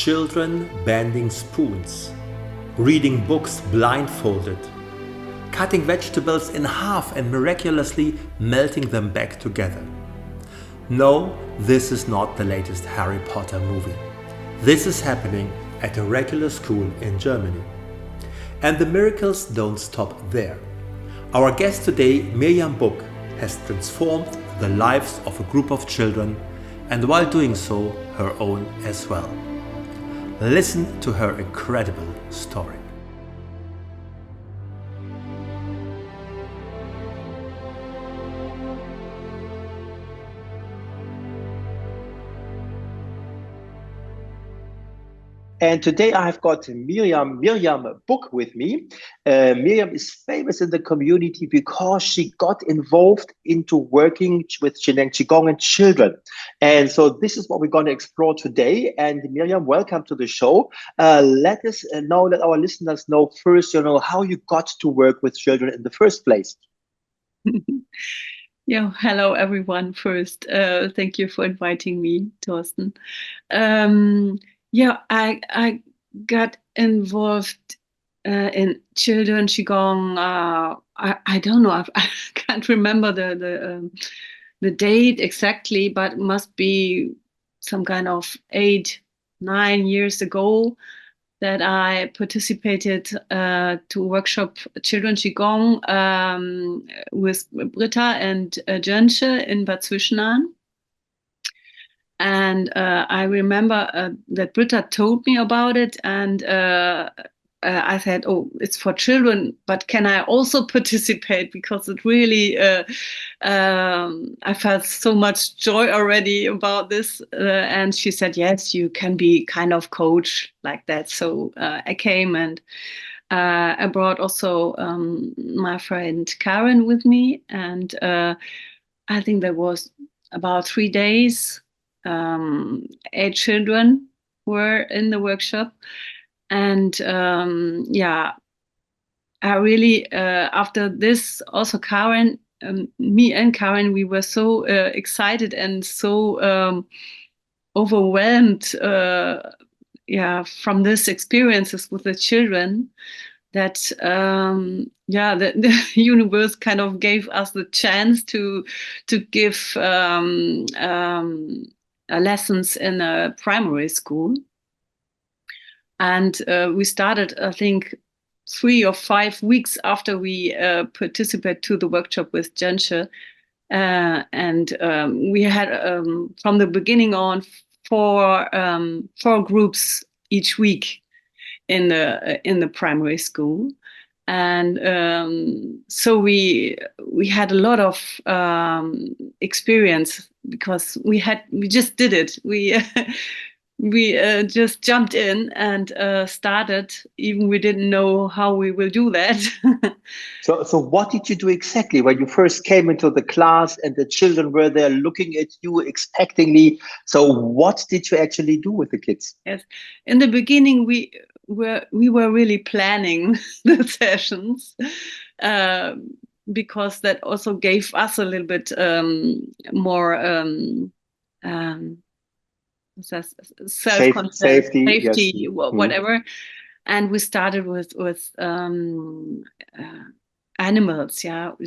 Children bending spoons, reading books blindfolded, cutting vegetables in half and miraculously melting them back together. No, this is not the latest Harry Potter movie. This is happening at a regular school in Germany. And the miracles don't stop there. Our guest today, Mirjam Buck, has transformed the lives of a group of children and while doing so, her own as well. Listen to her incredible story. And today I've got Mirjam Buck with me. Mirjam is famous in the community because she got involved into working with Zheneng Qigong and children. And so this is what we're going to explore today. And Mirjam, welcome to the show. Let us know, let our listeners know first, how you got to work with children in the first place. Yeah, hello everyone. First, thank you for inviting me, Thorsten. Yeah, I got involved in children Qigong. I don't know. I can't remember the date exactly, but must be some kind of 8-9 years ago that I participated to workshop children Qigong with Britta and Jönche in Bad Zwischenahn. And I remember that Britta told me about it, and I said, "Oh, it's for children, but can I also participate?" Because it really, I felt so much joy already about this. And she said, "Yes, you can be kind of coach like that." So I came, and I brought also my friend Karen with me, and I think there was about 3 days. 8 children were in the workshop, and yeah, I really after this also Karen, me and Karen, we were so excited and so overwhelmed, yeah, from this experiences with the children that yeah, the universe kind of gave us the chance to give lessons in a primary school. And we started, I think, 3 or 5 weeks after we participated to the workshop with Jönche. And we had, from the beginning on, 4 groups each week in the primary school. And so we had a lot of experience because we just did it. We just jumped in and started, even we didn't know how we will do that. So what did you do exactly when you first came into the class and the children were there looking at you expectingly? So what did you actually do with the kids? Yes, in the beginning we were really planning the sessions, because that also gave us a little bit more self-confidence, safety, yes. Whatever. And we started with animals. Yeah, we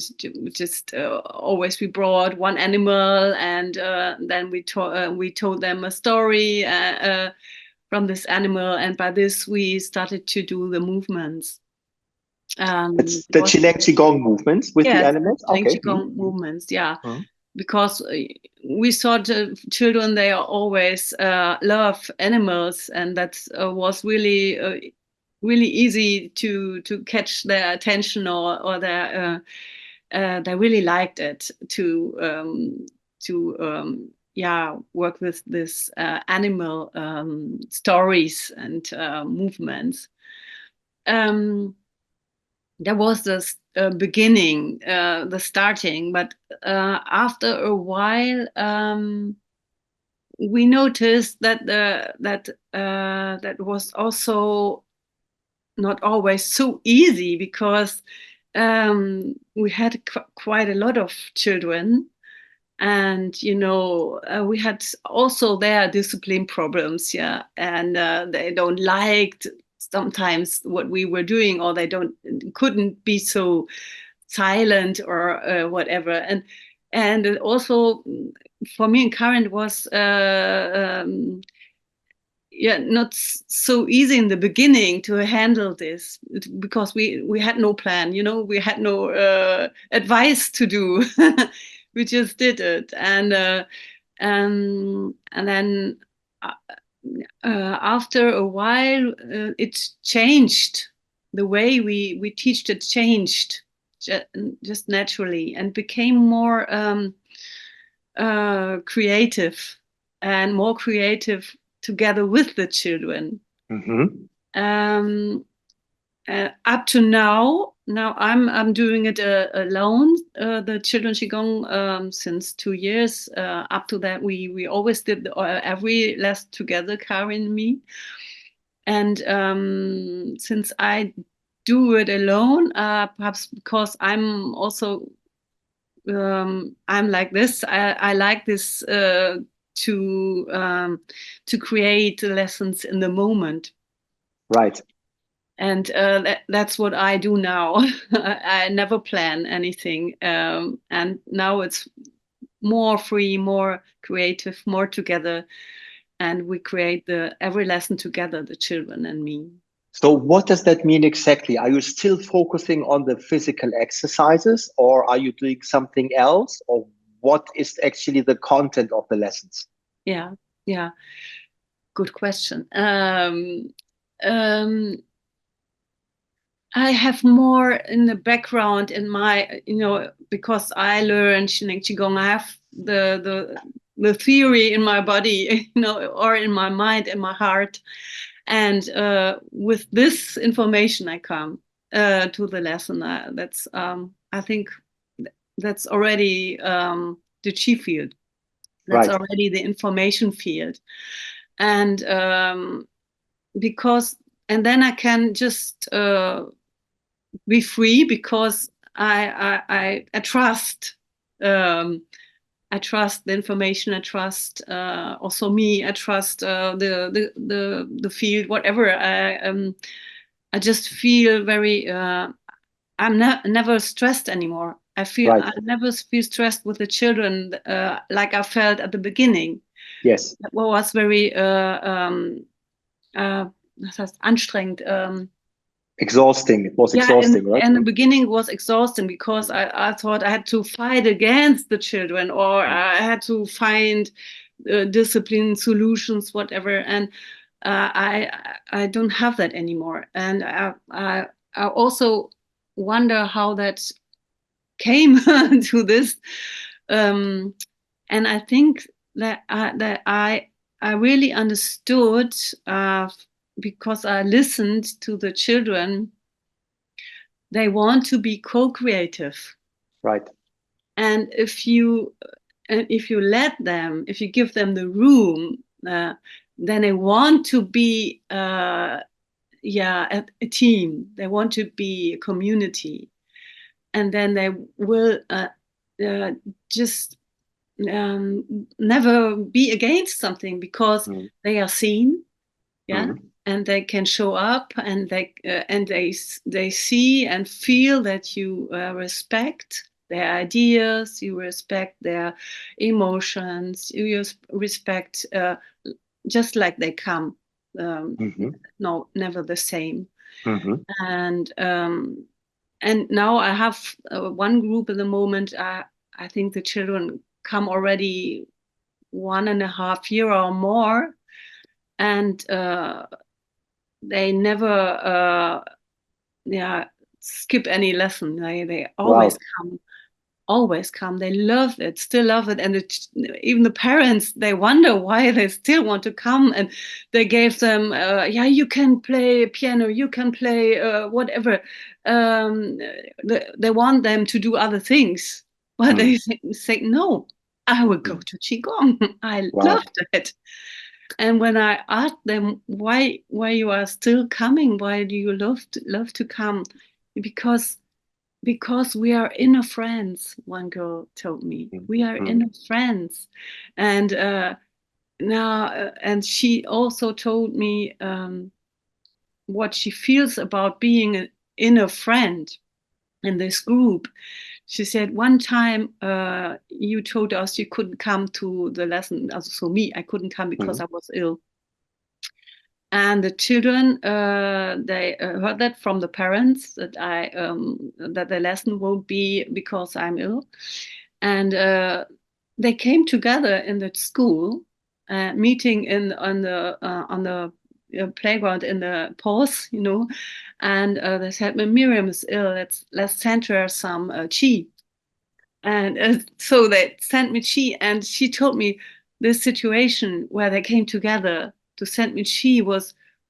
just always we brought one animal, and then we told them a story from this animal, and by this we started to do the movements. It's the Zheneng Qigong movements with the animals. Okay. Qigong movements, yeah. Because we saw the children, they always love animals, and that was really really easy to catch their attention, or their they really liked it to yeah, work with this animal stories and movements. There was this beginning, the starting, but after a while, we noticed that that was also not always so easy, because we had quite a lot of children, and we had also their discipline problems, yeah, and they don't liked sometimes what we were doing, or they couldn't be so silent or whatever, and also for me and Karen it was not so easy in the beginning to handle this, because we had no plan, we had no advice to do. We just did it, and then after a while it changed. The way we teach it changed just naturally, and became more creative, and more creative together with the children. Up to now I'm doing it alone, the children Qigong, since 2 years. Up to that we always did every lesson together, Karen and me. And since I do it alone, perhaps because I'm also I'm like this, I like this to create lessons in the moment. Right. And that's what I do now. I never plan anything. And now it's more free, more creative, more together. And we create every lesson together, the children and me. So what does that mean exactly? Are you still focusing on the physical exercises, or are you doing something else? Or what is actually the content of the lessons? Yeah. Good question. I have more in the background in my, because I learned Shineng Qigong, I have the theory in my body, or in my mind, in my heart. And with this information, I come to the lesson. That's I think that's already the chi field. That's right. Already the information field, and and then I can just be free, because I trust. I trust the information. I trust also me. I trust the field. Whatever. I just feel very. I'm never stressed anymore. I never feel stressed with the children like I felt at the beginning. Yes. That was very anstrengend. Exhausting. It was exhausting, right? In the beginning it was exhausting, because I thought I had to fight against the children, or I had to find discipline solutions, whatever. And I don't have that anymore. And I also wonder how that came to this. And I think that I really understood, because I listened to the children. They want to be co-creative. Right. And if you let them, if you give them the room, then they want to be a team. They want to be a community. And then they will just never be against something, because they are seen. Yeah. And they can show up, and they see and feel that you respect their ideas, you respect their emotions, you respect just like they come. No, never the same. And now I have one group at the moment. I think the children come already 1.5 years or more, and they never skip any lesson. They always come. They love it, still love it. And even the parents, they wonder why they still want to come. And they gave them, you can play piano, you can play whatever. They want them to do other things. But they say, no, I will go to Qigong. I loved it. And when I asked them why you are still coming, why do you love to come? Because because we are inner friends, one girl told me. We are inner friends. And and she also told me what she feels about being an inner friend in this group. She said, one time you told us you couldn't come to the lesson. So me, I couldn't come because I was ill. And the children, they heard that from the parents that that the lesson won't be because I'm ill, and they came together in the school, meeting on the playground in the pause, and they said, "When Miriam is ill, let's send her some chi." And so they sent me chi, and she told me this situation where they came together to send me chi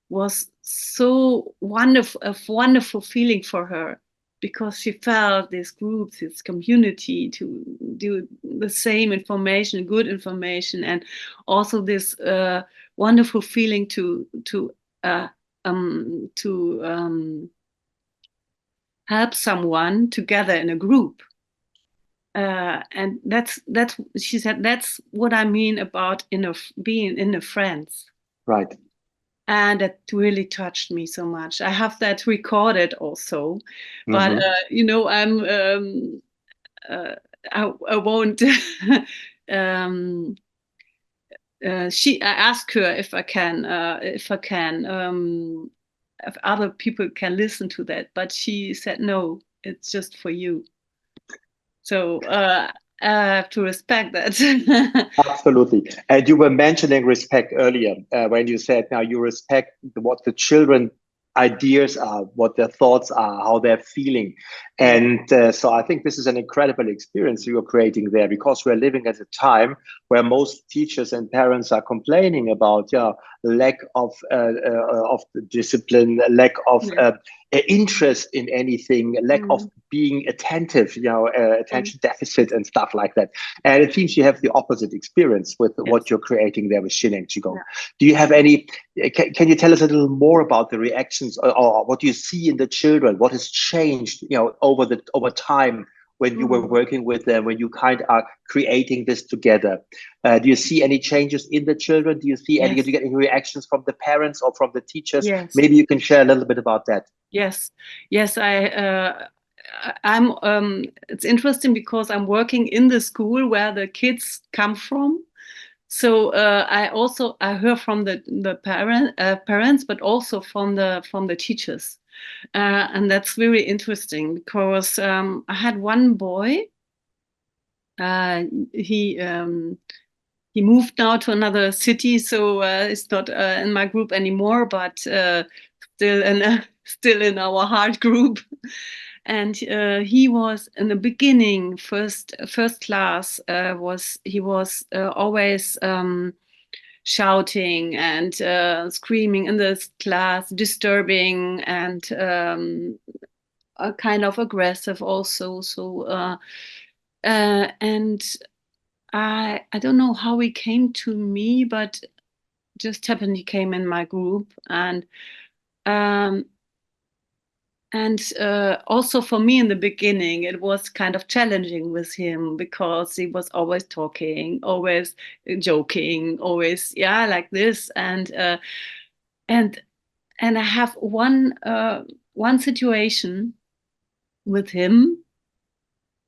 was so wonderful, a wonderful feeling for her, because she felt this group, this community, to do the same information, good information, and also this wonderful feeling to help someone together in a group. And that's she said, that's what I mean about being inner friends. Right. And that really touched me so much. I have that recorded also, but I'm I won't. I asked her if other people can listen to that, but she said no, it's just for you. So I have to respect that. Absolutely. And you were mentioning respect earlier when you said now you respect what the children ideas are, what their thoughts are, how they're feeling. And so I think this is an incredible experience you're creating there, because we're living at a time where most teachers and parents are complaining about lack of discipline, lack of interest in anything, lack of being attentive, attention deficit and stuff like that. And it seems you have the opposite experience with what you're creating there with Shin and Qigong. Do you have any, can you tell us a little more about the reactions or what you see in the children? What has changed, over time when you were working with them, when you kind of are creating this together? Do you see any changes in the children? Do you see do you get any reactions from the parents or from the teachers? Yes. Maybe you can share a little bit about that. Yes. I'm it's interesting because I'm working in the school where the kids come from. So I heard from the parents, but also from the teachers, and that's very interesting because I had one boy. He moved now to another city, so it's not in my group anymore, but still in our heart group. And he was in the beginning, first class, he was always shouting and screaming in the class, disturbing, and kind of aggressive also. So and I don't know how he came to me, but just happened he came in my group. And also for me in the beginning, it was kind of challenging with him because he was always talking, always joking, always like this. And I have one situation with him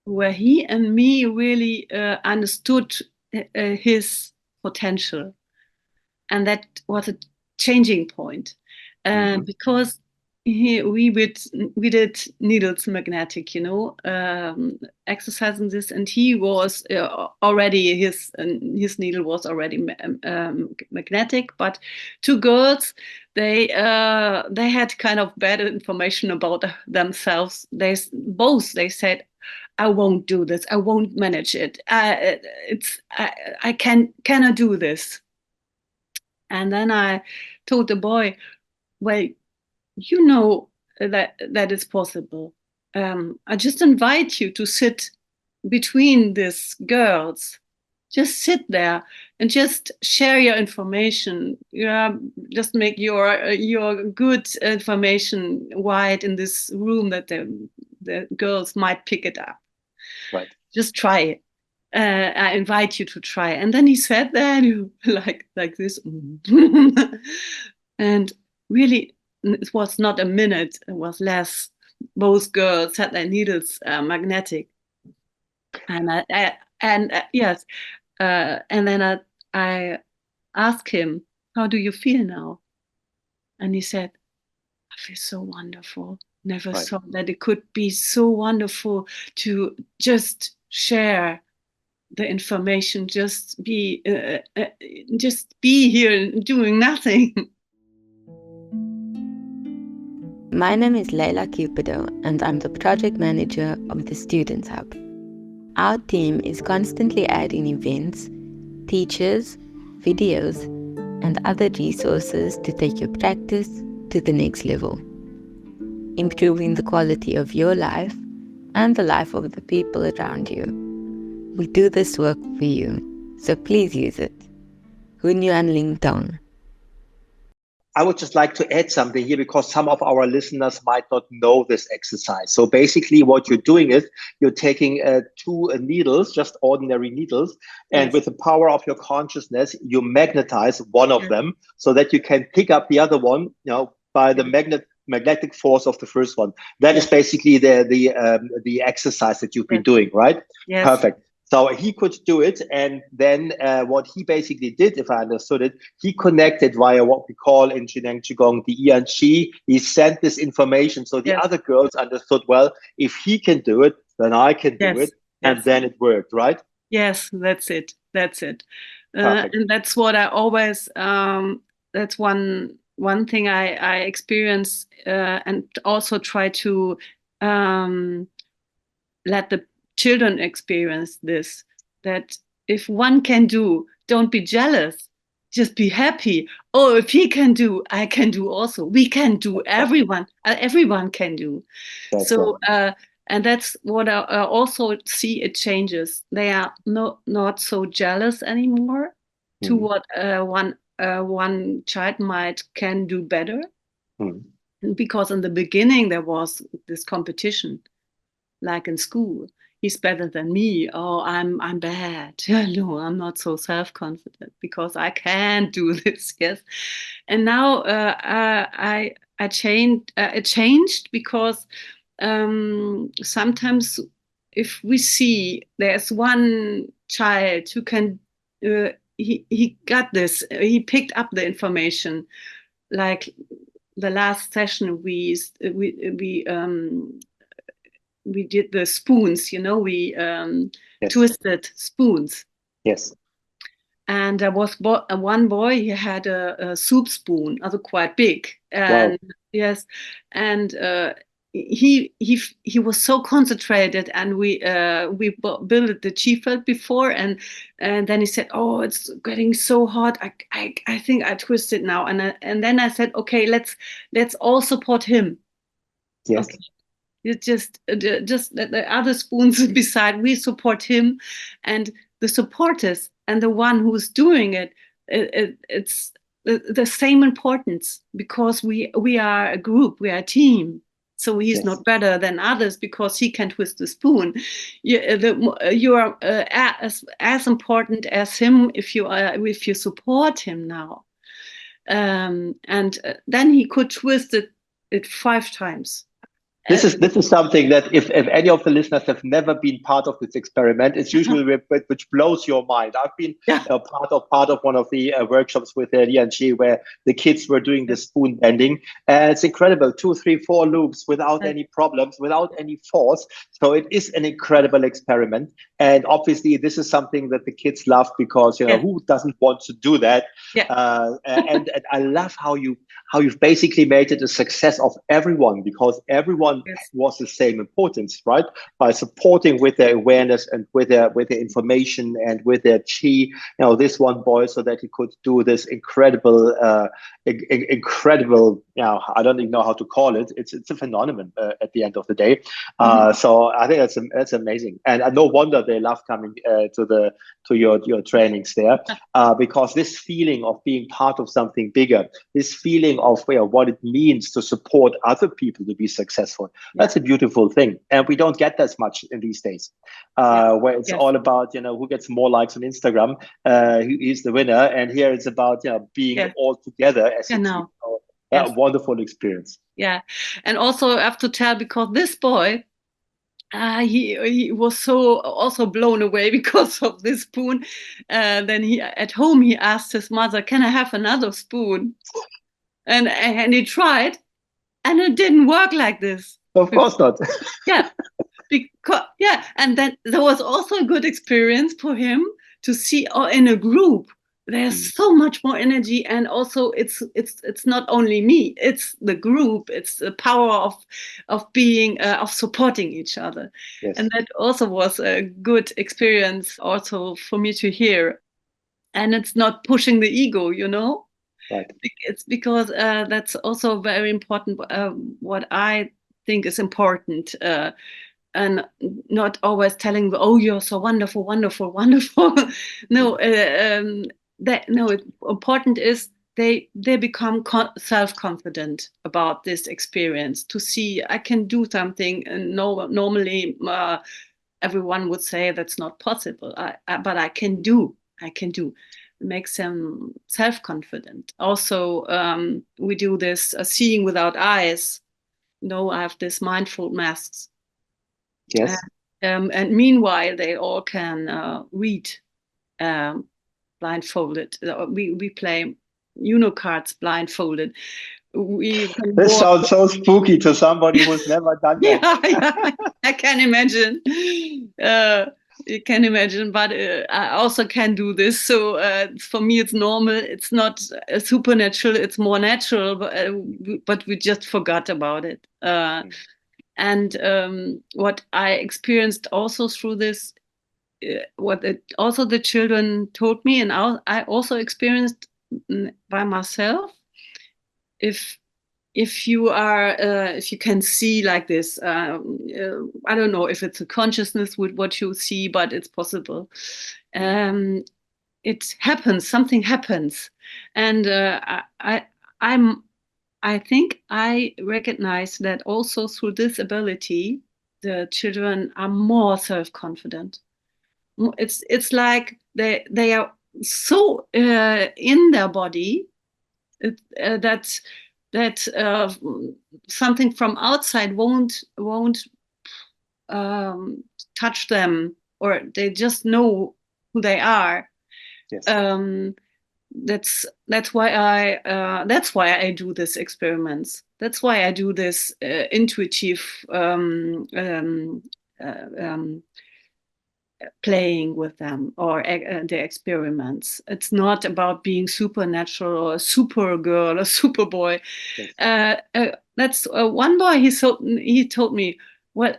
where he and me really understood his potential, and that was a changing point because we did needles magnetic, exercising this, and he was already his needle was already magnetic. But two girls, they had kind of bad information about themselves. They said, I won't do this. I won't manage it. I cannot do this. And then I told the boy, well, you know that is possible. I just invite you to sit between these girls. Just sit there and just share your information. Just make your good information wide in this room that the girls might pick it up. Right. Just try it. I invite you to try. And then he sat there and like this. And really, it was not a minute, it was less. Both girls had their needles magnetic. And yes. And then I asked him, how do you feel now? And he said, I feel so wonderful. Never thought that it could be so wonderful to just share the information, just be here and doing nothing. My name is Leila Cupido, and I'm the project manager of the Students Hub. Our team is constantly adding events, teachers, videos, and other resources to take your practice to the next level, improving the quality of your life and the life of the people around you. We do this work for you, so please use it. Hunyuan Ling Tong. I would just like to add something here because some of our listeners might not know this exercise. So basically what you're doing is you're taking two needles, just ordinary needles, and with the power of your consciousness, you magnetize one of them so that you can pick up the other one, by the magnetic force of the first one. That is basically the exercise that you've been doing, right? Yes. Perfect. So he could do it, and then what he basically did, if I understood it, he connected via what we call in Shineng Qigong the Yi and Qi. He sent this information, so the other girls understood, well, if he can do it, then I can do it, and then it worked, right? Yes, that's it. And that's what I always, that's one thing I experience and also try to let the children experience this, that if one can do, don't be jealous, just be happy. Oh, if he can do, I can do also. We can do, everyone can do. So and that's what I also see, it changes. They are not so jealous anymore to what one child can do better, because in the beginning there was this competition, like in school. He's better than me. Oh, I'm bad. No, I'm not so self-confident because I can't do this. Yes, and now I changed. It changed because sometimes if we see there's one child who can, he got this. He picked up the information, like the last session we did the spoons, we twisted spoons. Yes. And there was one boy, he had a soup spoon, also quite big. And yes, and he was so concentrated, and we built the Qi before, and then he said, oh, it's getting so hot, I think I twist it now, and then I said, okay, let's all support him. Yes. Okay. It's just the other spoons beside, we support him, and the supporters and the one who's doing it's the same importance, because we are a group, we are a team. So he's not better than others because he can twist the spoon. You are as important as him if you support him now. And then he could twist it 5 times. This is something that if any of the listeners have never been part of this experiment, it's usually which blows your mind. I've been part of one of the workshops with Li and Qi where the kids were doing the spoon bending, and it's incredible. 2, 3, 4 loops without any problems, without any force. So it is an incredible experiment, and obviously this is something that the kids love because who doesn't want to do that? And I love how you've basically made it a success of everyone, because everyone was the same importance, right? By supporting with their awareness and with their information and with their Qi, this one boy, so that he could do this incredible, I don't even know how to call it. It's a phenomenon at the end of the day. So I think that's amazing, and no wonder they love coming to your trainings there, because this feeling of being part of something bigger, this feeling of what it means to support other people to be successful. for. That's a beautiful thing. And we don't get that much in these days, where it's all about, who gets more likes on Instagram, who is the winner. And here it's about, being all together as a team. So, wonderful experience. Yeah. And also I have to tell, because this boy, he was so also blown away because of this spoon. Then at home he asked his mother, "Can I have another spoon?" And he tried, and it didn't work like this. Of course not. And then there was also a good experience for him to see, in a group there's so much more energy, and also it's not only me, it's the group, it's the power of being of supporting each other. Yes. And that also was a good experience also for me to hear. And it's not pushing the ego, Right. It's because that's also very important, what I think is important, and not always telling, "Oh, you're so wonderful, wonderful, wonderful." No, important is they become self-confident about this experience, to see I can do something, and normally everyone would say that's not possible, but I can do. It makes them self-confident. Also, we do this seeing without eyes. I have this mindful masks. Yes. And meanwhile, they all can read blindfolded. We play Uno cards blindfolded. This sounds so spooky to somebody who's never done that. Yeah, I can imagine. You can imagine, but I also can do this. So for me, it's normal. It's not supernatural. It's more natural, but we just forgot about it. And what I experienced also through this, also the children told me, and I also experienced by myself, if you are if you can see like this, I don't know if it's a consciousness with what you see, but it's possible. It happens, something happens, and I think I recognize that also through this ability, the children are more self-confident. It's like they are so in their body that something from outside won't touch them, or they just know who they are. Yes. That's why I do these experiments. That's why I do this intuitive playing with them, or the experiments. It's not about being supernatural or a super girl or super boy. Yes. That's one boy. He told me, well,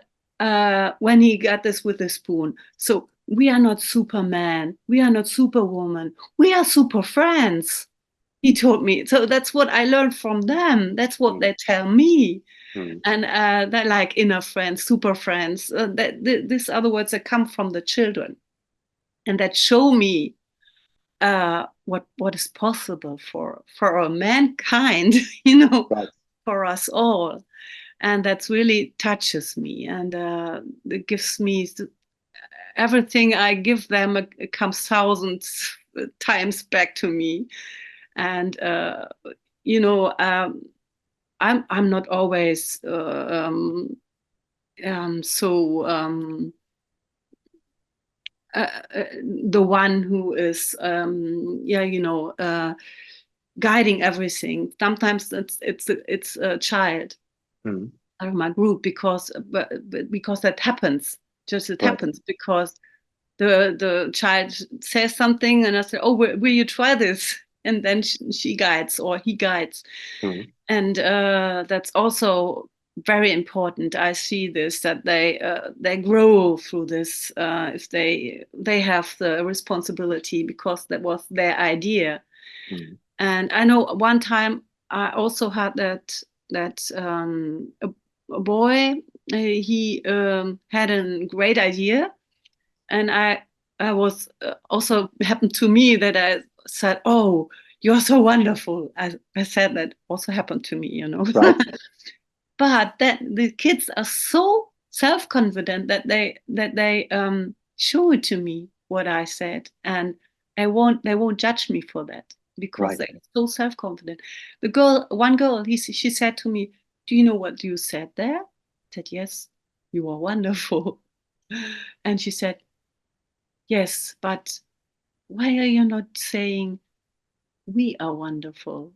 when he got this with the spoon. So we are not Superman. We are not Superwoman. We are super friends. He told me. So that's what I learned from them. That's what they tell me. And they're like inner friends, super friends. These are the words that come from the children, and that show me what is possible for a mankind, right. For us all, and that really touches me, and it gives me everything I give them. It comes thousands times back to me, and I'm not always the one who is guiding everything. Sometimes it's a child out of my group, because that happens. It happens because the child says something, and I say, "Oh, will you try this?" And then she guides, or he guides. And that's also very important. I see this, that they grow through this if they have the responsibility, because that was their idea. And I know one time I also had that a boy, he had a great idea, and I was also happened to me that I said, "Oh, you're so wonderful." I said that also happened to me, Right. but then the kids are so self-confident that they show it to me what I said, and they won't judge me for that because Right. they're so self-confident. One girl, she said to me, "Do you know what you said there?" I said, "Yes, you are wonderful." And she said, "Yes, but why are you not saying we are wonderful?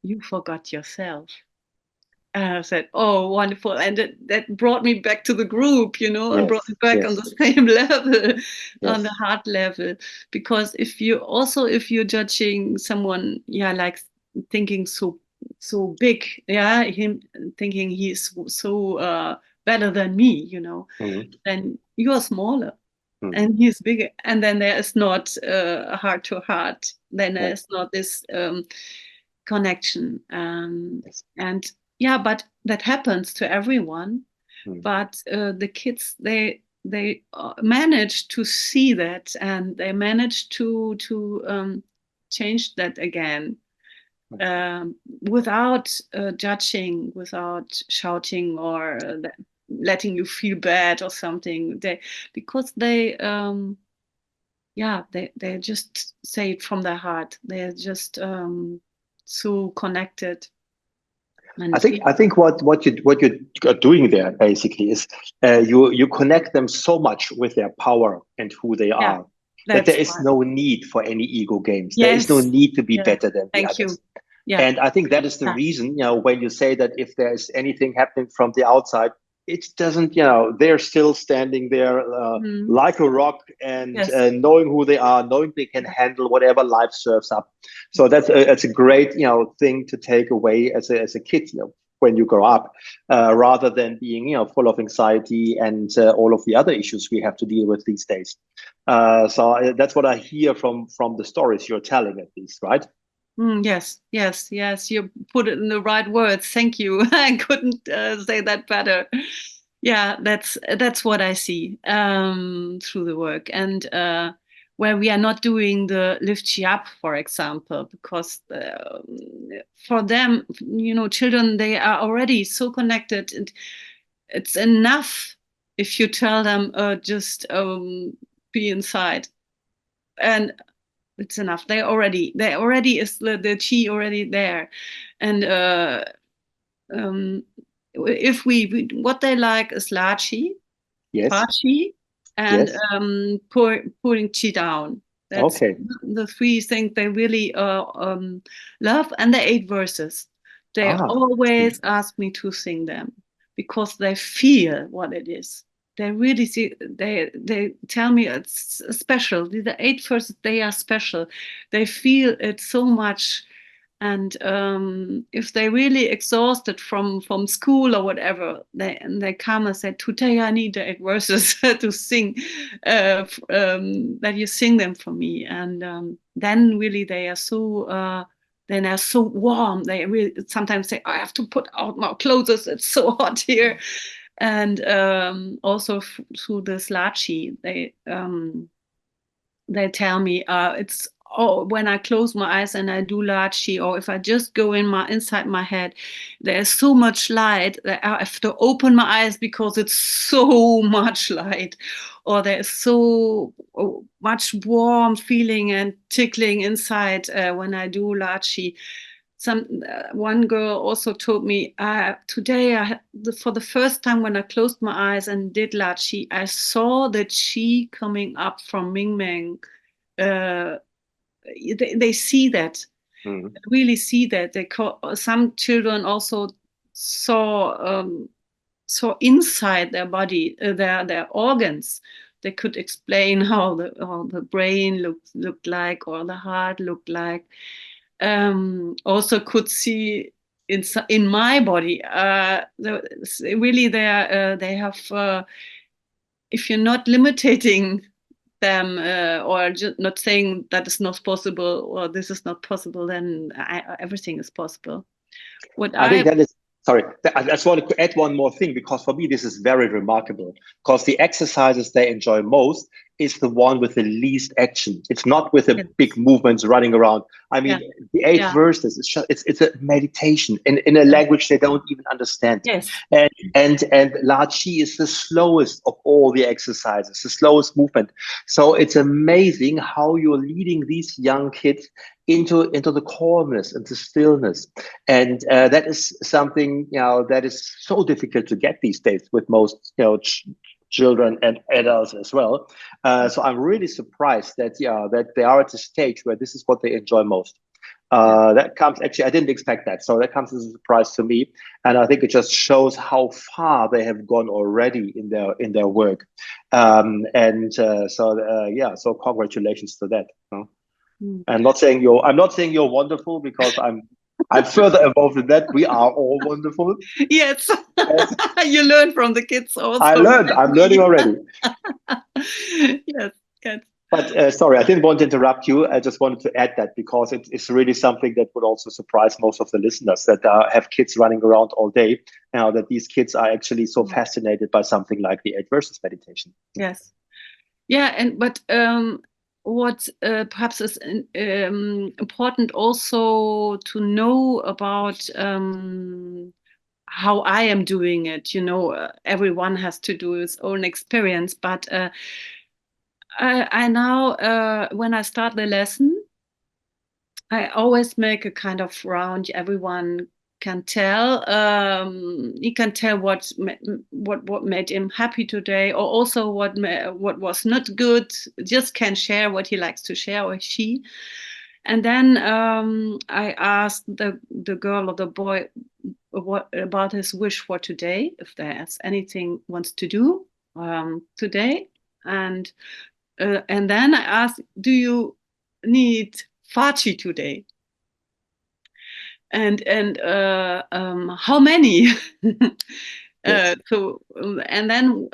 You forgot yourself." And I said, "Oh, wonderful!" And that brought me back to the group, and brought me back on the same level, on the heart level. Because if you're judging someone, like thinking so big, him thinking he's so better than me, then you are smaller. And he's bigger, and then there is not a heart to heart. Then there is not this connection, and but that happens to everyone. But the kids, they manage to see that, and they manage to change that again, without judging, without shouting, or letting you feel bad or something. Because they just say it from their heart. They're just so connected. And I think what you are doing there basically is you connect them so much with their power and who they are, that there is no need for any ego games. There is no need to be better than the others. And I think that is the reason, when you say that if there is anything happening from the outside, it doesn't, they're still standing there like a rock, and knowing who they are, knowing they can handle whatever life serves up. So that's a great, thing to take away as a kid, when you grow up, rather than being, full of anxiety and all of the other issues we have to deal with these days. So that's what I hear from the stories you're telling, at least, right? Yes. You put it in the right words. Thank you. I couldn't say that better. Yeah, that's what I see through the work, and where we are not doing the lift you up, for example, because for them, children, they are already so connected, and it's enough if you tell them just be inside, and it's enough. They already is the chi already there, and if we what they like is la chi, fa chi, and pulling chi down. That's the three things they really love, and the 8 verses. They always ask me to sing them because they feel what it is. They really see. They tell me it's special. The 8 verses, they are special. They feel it so much. And if they really exhausted from school or whatever, they come and say, "Today I need the 8 verses to sing, that you sing them for me." And then really they are so warm. They really sometimes say, "I have to put out my clothes. It's so hot here." And also through this lachi, they tell me it's. Oh, when I close my eyes and I do lachi, or if I just go inside my head, there's so much light that I have to open my eyes because it's so much light, or there's so much warm feeling and tickling inside when I do lachi. One girl also told me today, for the first time when I closed my eyes and did lachi, I saw the chi coming up from Ming Meng. They see that, really see that. Some children also saw inside their body, their organs. They could explain how the brain looked like, or the heart looked like. Also could see in my body. Really, they have. If you're not limiting them or just not saying that is not possible or this is not possible, then everything is possible. I think that is Sorry, I just want to add one more thing, because for me this is very remarkable, because the exercises they enjoy most is the one with the least action. It's not with the Yes. big movements running around. I mean, the 8 Yeah. verses, it's a meditation in a language they don't even understand. Yes. And La Chi is the slowest of all the exercises, the slowest movement. So it's amazing how you're leading these young kids into the calmness and the stillness. And that is something, that is so difficult to get these days with most, children and adults as well. So I'm really surprised that they are at a stage where this is what they enjoy most. That comes, actually, I didn't expect that. So that comes as a surprise to me. And I think it just shows how far they have gone already in their work. So congratulations to that. I'm not saying you're wonderful, because I'm further involved in that. We are all wonderful. Yes. Yes. You learn from the kids also. I'm learning already. Yes. But sorry, I didn't want to interrupt you. I just wanted to add that, because it's really something that would also surprise most of the listeners, that have kids running around all day. Now that these kids are actually so fascinated by something like the 8 verses meditation. Yes. Yeah, but what perhaps is important also to know about how I am doing it. Everyone has to do his own experience, but I now, when I start the lesson, I always make a kind of round. Everyone can tell. He can tell what made him happy today, or also what was not good. Just can share what he likes to share, or she. And then I asked the girl or the boy what about his wish for today, if there's anything wants to do today, and then I asked, do you need faci today? And how many? Yes. And then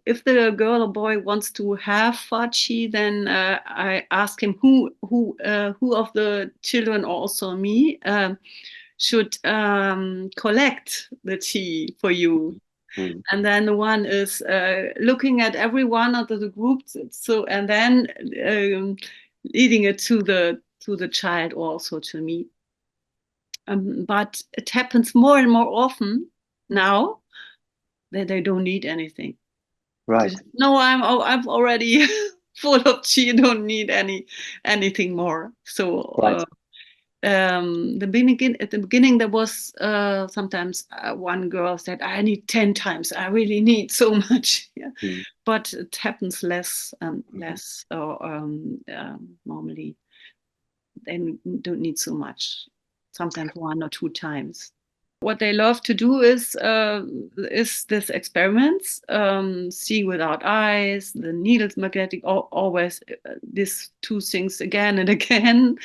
if the girl or boy wants to have faci, then I ask him who of the children, or also me, should collect the tea for you. And then the one is looking at every one of the groups. So, and then leading it to the child, or also to me. But it happens more and more often now that they don't need anything. Right. No, I'm already full of chi. Don't need anything more. So. Right. At the beginning, there was sometimes one girl said, I need 10 times. I really need so much. Yeah. But it happens less and less. Or normally, they don't need so much. Sometimes 1 or 2 times. What they love to do is this experiments, see without eyes, the needles magnetic, always these 2 things again and again.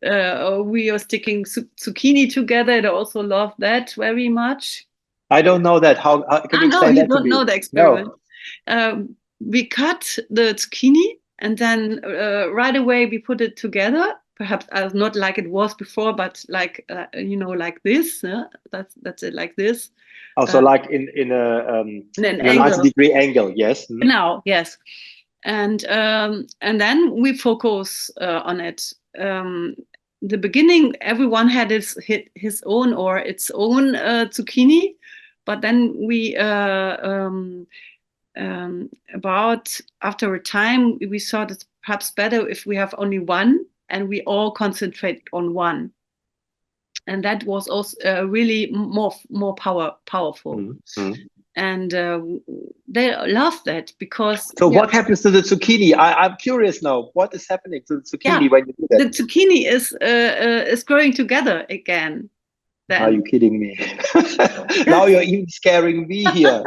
We are sticking zucchini together. They also love that very much. I don't know that. How can you explain that to me? You don't know the experiment. No. We cut the zucchini, and then right away we put it together. Perhaps not like it was before, but like like this. That's it, like this. Also, like in a 90-degree angle. Yes. Now, yes, and then we focus on it. The beginning, everyone had his own or its own zucchini, but then we about after a time we thought it's perhaps better if we have only one, and we all concentrate on one, and that was also really more powerful. And they love that, because. So what happens to the zucchini? I'm curious now. What is happening to the zucchini when you do that? The zucchini is growing together again. Then. Are you kidding me? Now you're even scaring me here.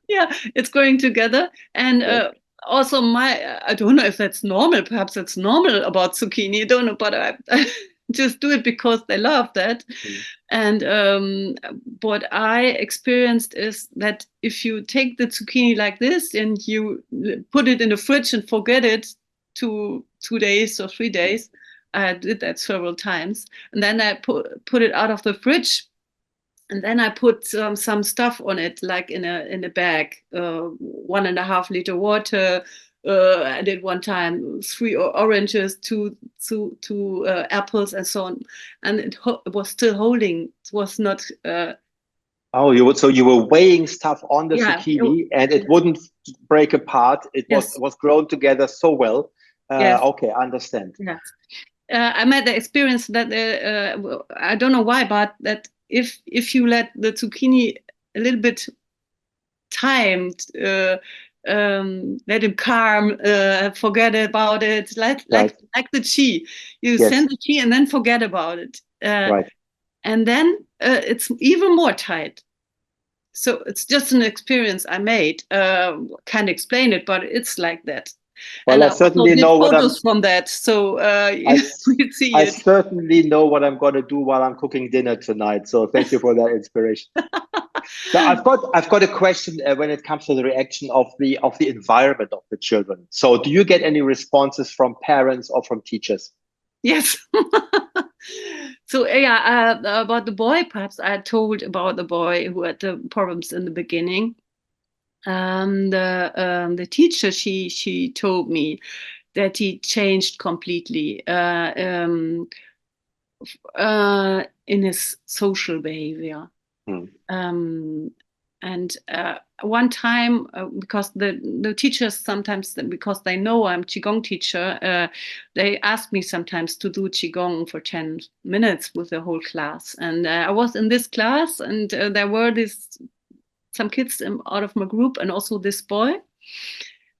Yeah, it's growing together, and also I don't know if that's normal. Perhaps it's normal about zucchini. I don't know, but I just do it because they love that. And what I experienced is that if you take the zucchini like this and you put it in the fridge and forget it 2 days or 3 days, I did that several times, and then I put it out of the fridge And then I put some stuff on it, like in a bag, 1.5 liter water. I did one time 3 oranges, two apples, and so on. And it was still holding. It was not. Oh, so you were weighing stuff on the Yeah. zucchini, and it wouldn't break apart. It was grown together so well. Yes. Okay, I understand. Yes. I made the experience that I don't know why, but that if you let the zucchini a little bit timed, let him calm, forget about it, like the chi. You send the chi and then forget about it. Right. And then it's even more tight. So it's just an experience I made. Can't explain it, but it's like that. Well, and I certainly know what photos from that. So I see I it. certainly know what I'm going to do while I'm cooking dinner tonight. So thank you for that inspiration. So I've got a question when it comes to the reaction of the environment of the children. So do you get any responses from parents or from teachers? Yes. So yeah, about the boy, perhaps I told about the boy who had the problems in the beginning. The teacher, she told me that he changed completely in his social behavior. And one time, because the teachers sometimes, because they know I'm Qigong teacher, they ask me sometimes to do Qigong for 10 minutes with the whole class. And I was in this class, and there were some kids out of my group, and also this boy.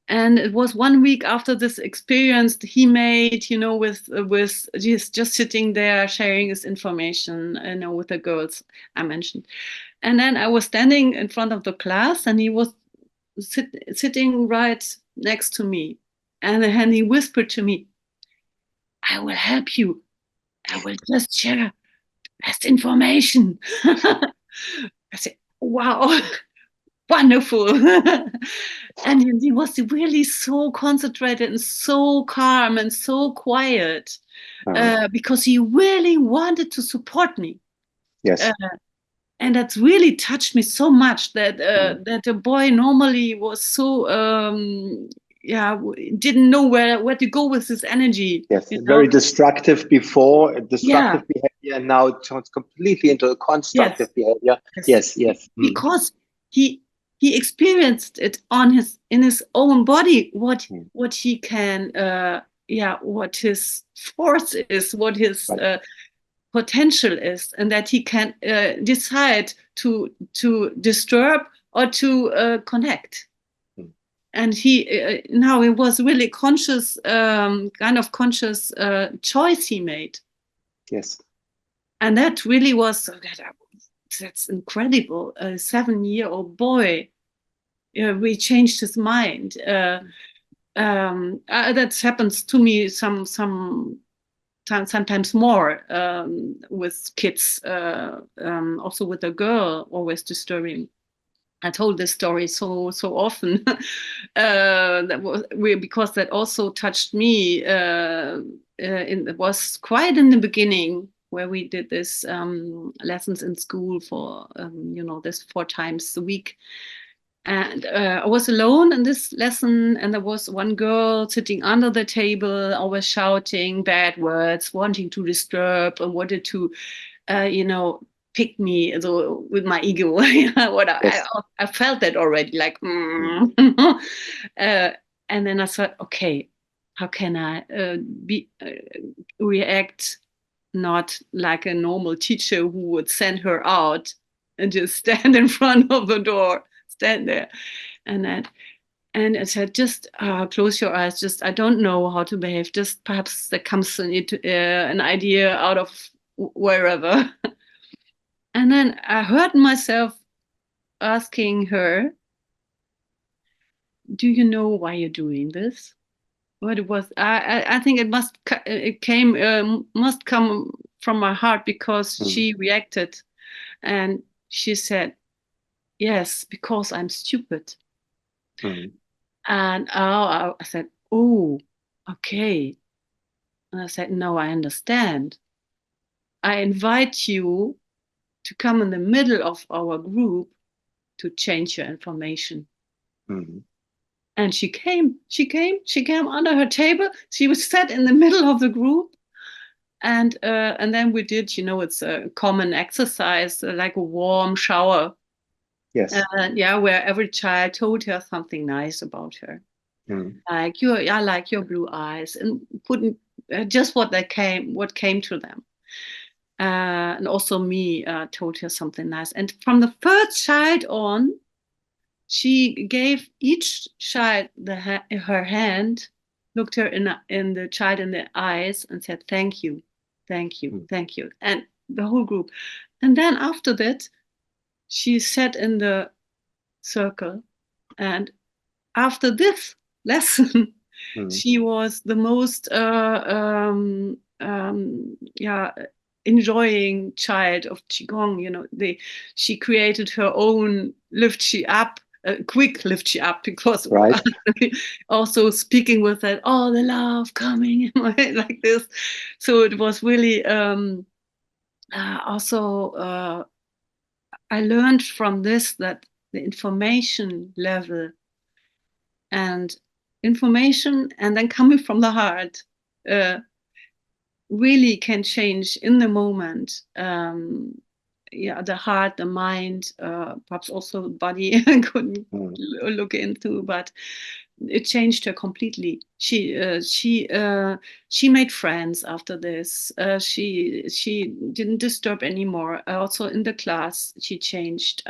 And it was 1 week after this experience he made, with just sitting there sharing his information, with the girls I mentioned. And then I was standing in front of the class, and he was sitting right next to me. And then he whispered to me, "I will help you. I will just share the best information." I said, "Wow." Wonderful. And he was really so concentrated and so calm and so quiet, because he really wanted to support me. Yes. And that's really touched me so much, that that a boy normally was so didn't know where to go with his energy. Yes, very destructive before, behavior, and now it turns completely into a constructive behavior. Yes. Because he experienced it in his own body, what he can what his force is, what his potential is, and that he can decide to disturb or to connect. And he now it was really conscious, kind of conscious choice he made. Yes. And that really was that's incredible. A 7-year-old boy, we changed his mind. That happens to me sometimes more, with kids, also with a girl always disturbing. I told this story so often, because that also touched me. It was quite in the beginning, where we did this lessons in school for this 4 times a week. And I was alone in this lesson, and there was one girl sitting under the table, always shouting bad words, wanting to disturb, and wanted to, pick me with my ego. I felt that already, like, and then I thought, okay, how can I react not like a normal teacher who would send her out and just stand in front of the door, stand there, and I said, just close your eyes. Just, I don't know how to behave. Just perhaps there comes an idea out of wherever. And then I heard myself asking her, "Do you know why you're doing this?" What it was, I think it must come from my heart, because she reacted, and she said, "Yes, because I'm stupid." And I said, "Oh, okay." And I said, "No, I understand. I invite you to come in the middle of our group to change your information. Mhm. And she came under her table. She was sat in the middle of the group. And then we did, it's a common exercise, like a warm shower. Yes. Where every child told her something nice about her. Mhm. Like I like your blue eyes, and couldn't just what came to them. And also me told her something nice. And from the first child on, she gave each child her hand, looked her in the child in the eyes, and said, "Thank you, thank you, thank you," and the whole group. And then after that, she sat in the circle, and after this lesson, she was the most enjoying child of Qigong. She created her own lift she up. Quick lift you up, because Right. also speaking with that, the love coming like this. So it was really also I learned from this that the information level and then coming from the heart really can change in the moment. The heart, the mind, perhaps also the body I couldn't look into, but it changed her completely. She made friends after this. She didn't disturb anymore. Also in the class, she changed.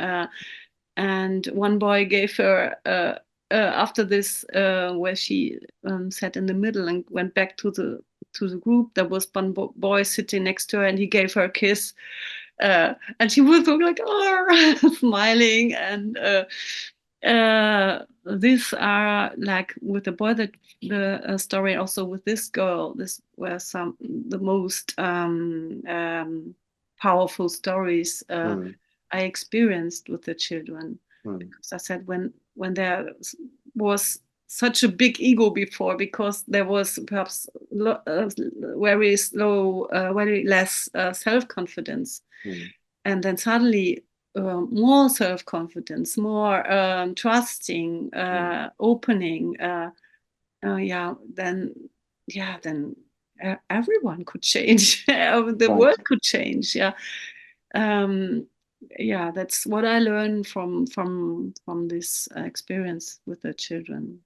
And one boy gave her after this, where she sat in the middle and went back to the group. There was one boy sitting next to her, and he gave her a kiss. And she was like, smiling. And these are like with the boy, that the story also with this girl. This were the most powerful stories I experienced with the children. Because I said when there was such a big ego before, because there was perhaps very slow, very less self-confidence. And then suddenly more self-confidence, more trusting, opening. Then everyone could change. The world could change. That's what I learned from this experience with the children.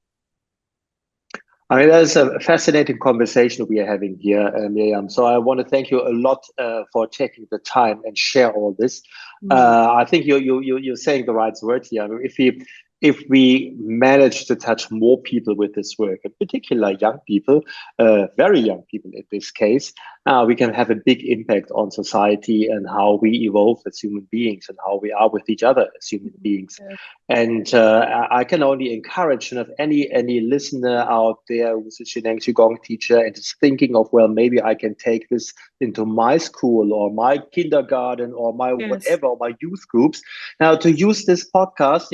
I mean, that's a fascinating conversation we are having here, Miriam. So I want to thank you a lot for taking the time and share all this. I think you're saying the right words here. I mean, if we manage to touch more people with this work, in particular young people, very young people in this case, we can have a big impact on society and how we evolve as human beings and how we are with each other as human beings. And I can only encourage any listener out there who's a Shineng Qigong teacher and is thinking of, well, maybe I can take this into my school or my kindergarten or my whatever, or my youth groups. Now, to use this podcast,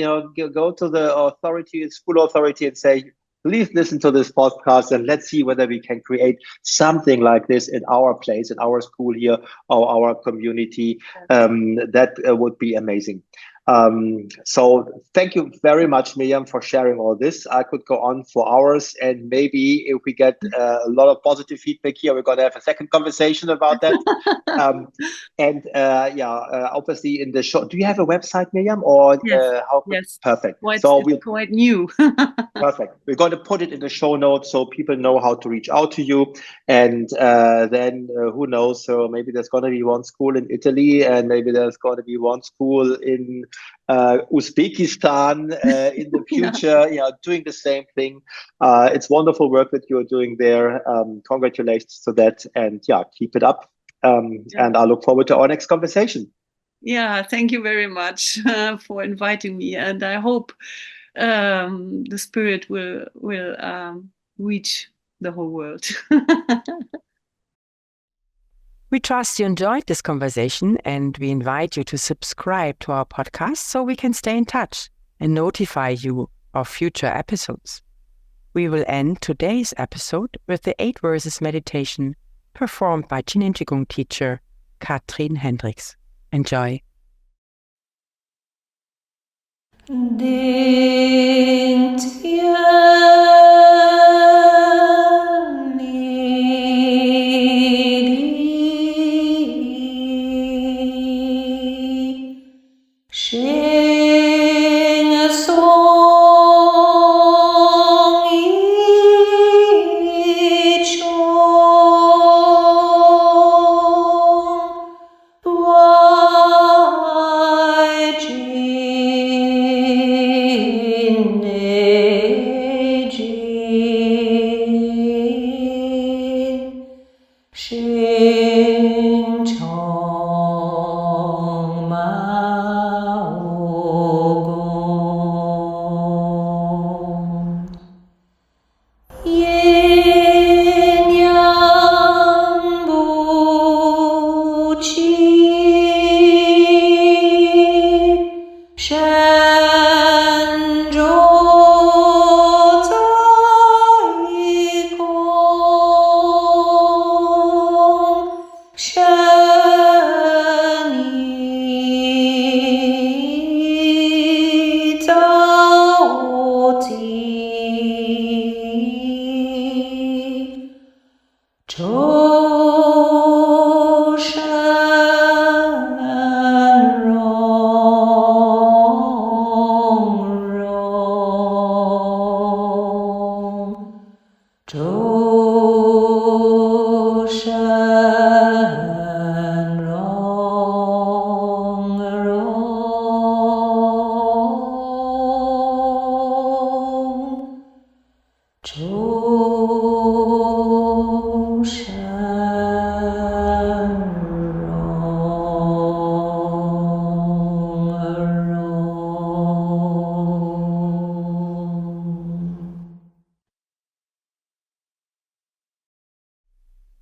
go to the school authority and say, please listen to this podcast and let's see whether we can create something like this in our place, in our school here, or our community. That would be amazing. So thank you very much, Miriam, for sharing all this. I could go on for hours, and maybe if we get a lot of positive feedback here, we're going to have a second conversation about that. Obviously in the show, do you have a website, Miriam, or yes. Perfect. It's quite new. Perfect. We're going to put it in the show notes so people know how to reach out to you. And then who knows? So maybe there's going to be one school in Italy, and maybe there's going to be one school in Uzbekistan in the future, doing the same thing. It's wonderful work that you're doing there. Congratulations to that, and keep it up. And I look forward to our next conversation. Yeah, thank you very much for inviting me, and I hope the spirit will reach the whole world. We trust you enjoyed this conversation, and we invite you to subscribe to our podcast so we can stay in touch and notify you of future episodes. We will end today's episode with the 8 verses meditation performed by Shineng Qigong teacher Katrin Hendricks. Enjoy.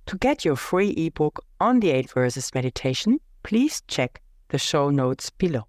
To get your free ebook on the 8 Verses meditation, please check the show notes below.